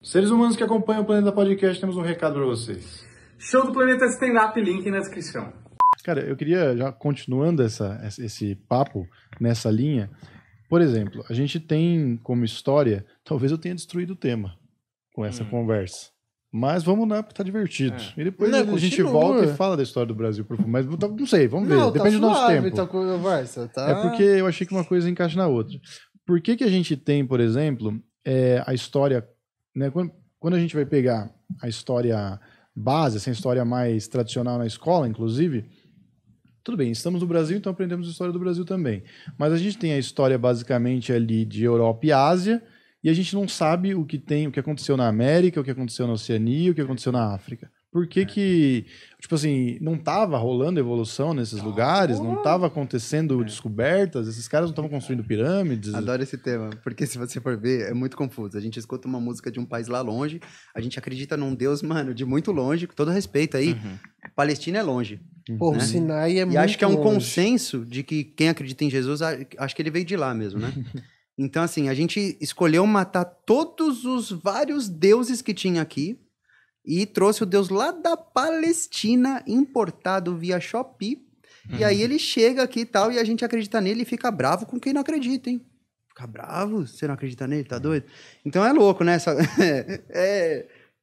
Seres humanos que acompanham o Planeta Podcast, temos um recado para vocês. Show do Planeta Stand-Up, link na descrição. Cara, eu queria, já continuando esse papo nessa linha, por exemplo, a gente tem como história, talvez eu tenha destruído o tema com essa conversa, mas vamos lá porque tá divertido. E depois a gente volta e fala da história do Brasil, mas não sei, vamos ver, depende do nosso tempo. Tá conversa, tá? É porque eu achei que uma coisa encaixa na outra. Por que a gente tem, por exemplo, a história, né, quando a gente vai pegar a história base, essa história mais tradicional na escola, inclusive, tudo bem, estamos no Brasil, então aprendemos a história do Brasil também. Mas a gente tem a história basicamente ali de Europa e Ásia, e a gente não sabe o que aconteceu na América, o que aconteceu na Oceania, o que aconteceu na África. Por que tipo assim, não estava rolando evolução nesses lugares, não estava acontecendo descobertas, esses caras não estavam construindo pirâmides? Adoro esse tema, porque se você for ver, é muito confuso. A gente escuta uma música de um país lá longe, a gente acredita num Deus, mano, de muito longe, com todo respeito aí, Palestina é longe. Pô, o Sinai é muito E acho que é um longe. consenso de que quem acredita em Jesus, acho que ele veio de lá mesmo, né? Então, assim, a gente escolheu matar todos os vários deuses que tinha aqui e trouxe o Deus lá da Palestina, importado via Shopee. E aí ele chega aqui e tal, e a gente acredita nele e fica bravo com quem não acredita, hein? Fica bravo? Você não acredita nele? Tá doido? Então é louco, né?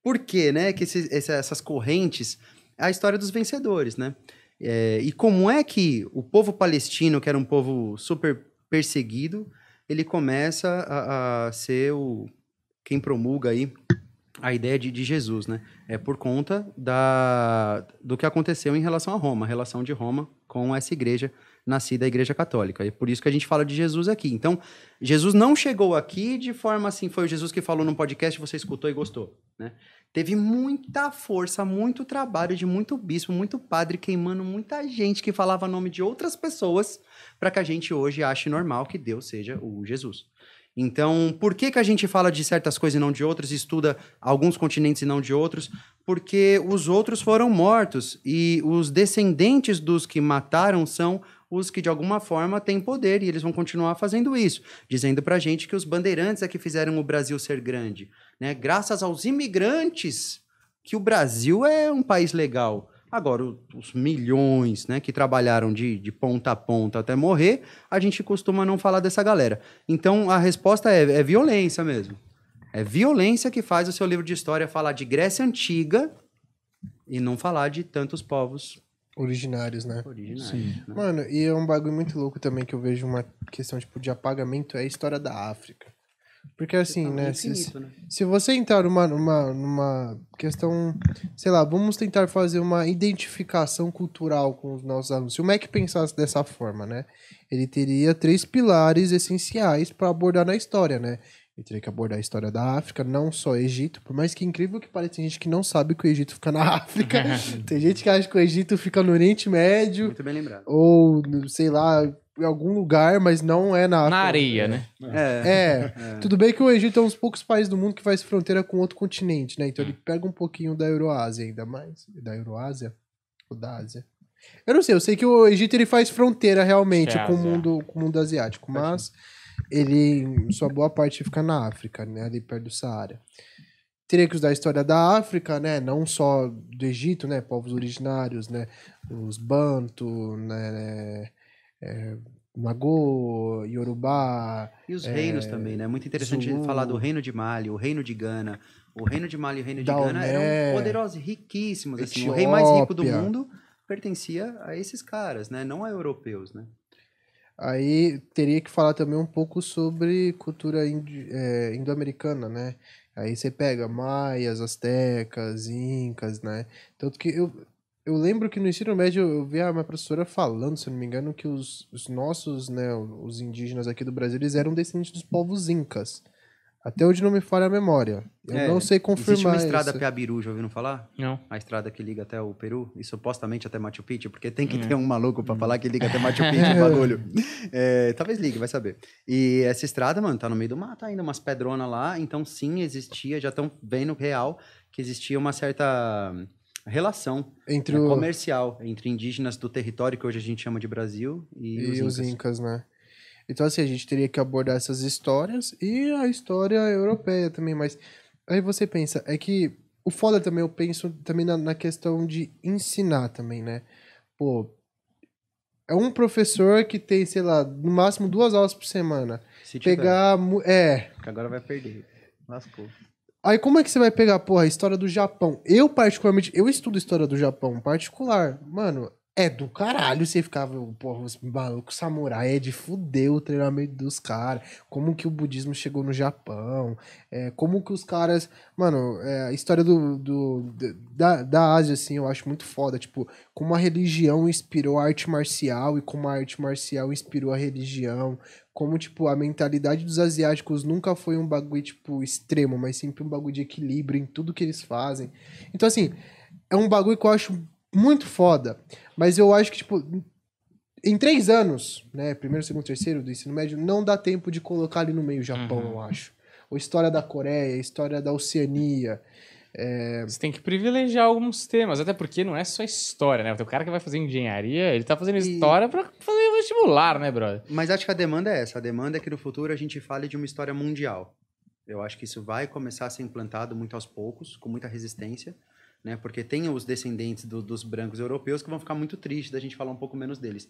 Por quê, né? Que essas correntes... É a história dos vencedores, né? E como é que o povo palestino, que era um povo super perseguido, ele começa a ser quem promulga aí a ideia de Jesus, né? É por conta do que aconteceu em relação a Roma, a relação de Roma com essa igreja nascida, a Igreja Católica. E é por isso que a gente fala de Jesus aqui. Então, Jesus não chegou aqui de forma assim, foi o Jesus que falou num podcast, você escutou e gostou, né? Teve muita força, muito trabalho de muito bispo, muito padre queimando muita gente que falava nome de outras pessoas para que a gente hoje ache normal que Deus seja o Jesus. Então, por que a gente fala de certas coisas e não de outras, estuda alguns continentes e não de outros? Porque os outros foram mortos e os descendentes dos que mataram são os que de alguma forma têm poder e eles vão continuar fazendo isso, dizendo pra gente que os bandeirantes é que fizeram o Brasil ser grande, né? Graças aos imigrantes que o Brasil é um país legal. Agora, os milhões, né, que trabalharam de ponta a ponta até morrer, a gente costuma não falar dessa galera. Então, a resposta é violência mesmo. É violência que faz o seu livro de história falar de Grécia Antiga e não falar de tantos povos originários, né? Sim. Né? Mano, e é um bagulho muito louco também que eu vejo uma questão tipo de apagamento, é a história da África. Porque assim, né, infinito, né? Se você entrar numa questão, sei lá, vamos tentar fazer uma identificação cultural com os nossos alunos. Se o Mac pensasse dessa forma, né, ele teria 3 pilares essenciais para abordar na história, né? Ele teria que abordar a história da África, não só Egito, por mais que incrível que pareça, tem gente que não sabe que o Egito fica na África, tem gente que acha que o Egito fica no Oriente Médio. Muito bem lembrado. Ou, sei lá, em algum lugar, mas não é na África. Na areia, né? Tudo bem que o Egito é um dos poucos países do mundo que faz fronteira com outro continente, né? Então ele pega um pouquinho da Euroásia ainda mais. Da Euroásia? Ou da Ásia? Eu não sei, eu sei que o Egito ele faz fronteira realmente com o mundo asiático, mas ele, sua boa parte fica na África, né? Ali perto do Saara. Teria que usar a história da África, né? Não só do Egito, né? Povos originários, né? Os Bantu, né? Nagô, Yorubá... E os reinos também, né? Muito interessante Zulu, falar do reino de Mali, o reino de Gana. O reino de Mali e o reino de Daomé, Gana eram poderosos, riquíssimos. Assim. O rei mais rico do mundo pertencia a esses caras, né? Não a europeus, né? Aí teria que falar também um pouco sobre cultura indo-americana, né? Aí você pega maias, astecas, incas, né? Tanto que eu lembro que no ensino médio eu vi a minha professora falando, se eu não me engano, que os nossos, né, os indígenas aqui do Brasil, eles eram descendentes dos povos incas. Até hoje não me falha a memória. Eu não sei confirmar existe uma estrada isso. Piabiru, já ouviram falar? Não. A estrada que liga até o Peru e supostamente até Machu Picchu, porque tem que ter um maluco pra falar que liga até Machu Picchu o bagulho. Talvez ligue, vai saber. E essa estrada, mano, tá no meio do mato ainda, umas pedronas lá, então sim, existia, já estão vendo real que existia uma certa relação comercial entre indígenas do território que hoje a gente chama de Brasil e os incas, né? Então, assim, a gente teria que abordar essas histórias e a história europeia também, mas Aí você pensa, é que o foda também, eu penso também na questão de ensinar também, né? Pô, é um professor que tem, sei lá, no máximo 2 aulas por semana. Se tiver, Pegar. porque agora vai perder. Lascou. Aí como é que você vai pegar, porra, a história do Japão? Eu, particularmente, eu estudo história do Japão particular. Mano, é do caralho você ficava, porra, os malucos samurai, é de fuder o treinamento dos caras. Como que o budismo chegou no Japão. Como que os caras... Mano, a história da Ásia, assim, eu acho muito foda. Tipo, como a religião inspirou a arte marcial e como a arte marcial inspirou a religião. Como, tipo, a mentalidade dos asiáticos nunca foi um bagulho, tipo, extremo, mas sempre um bagulho de equilíbrio em tudo que eles fazem. Então, assim, é um bagulho que eu acho muito foda. Mas eu acho que, tipo, em 3 anos, né, primeiro, segundo, terceiro do ensino médio, não dá tempo de colocar ali no meio o Japão, eu acho. Ou história da Coreia, história da Oceania. Você tem que privilegiar alguns temas, até porque não é só história, né? O cara que vai fazer engenharia, ele tá fazendo história pra fazer vestibular, né, brother? Mas acho que a demanda é essa. A demanda é que no futuro a gente fale de uma história mundial. Eu acho que isso vai começar a ser implantado muito aos poucos, com muita resistência, né? Porque tem os descendentes dos brancos europeus que vão ficar muito tristes da gente falar um pouco menos deles.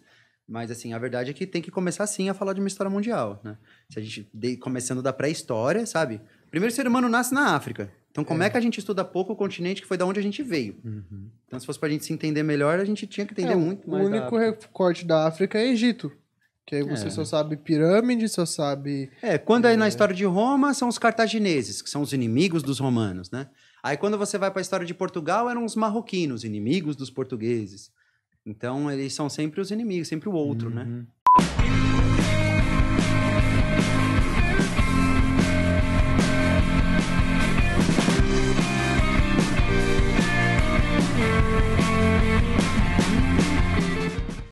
Mas, assim, a verdade é que tem que começar, sim, a falar de uma história mundial, né? Se a gente, começando da pré-história, sabe? Primeiro ser humano nasce na África. Então, como é que a gente estuda pouco o continente que foi da onde a gente veio? Então, se fosse pra gente se entender melhor, a gente tinha que entender muito mais. O único recorte da África é Egito. Que aí você só sabe pirâmide, só sabe... Quando aí na história de Roma, são os cartagineses, que são os inimigos dos romanos, né? Aí quando você vai pra história de Portugal, eram os marroquinos, inimigos dos portugueses. Então, eles são sempre os inimigos, sempre o outro, né?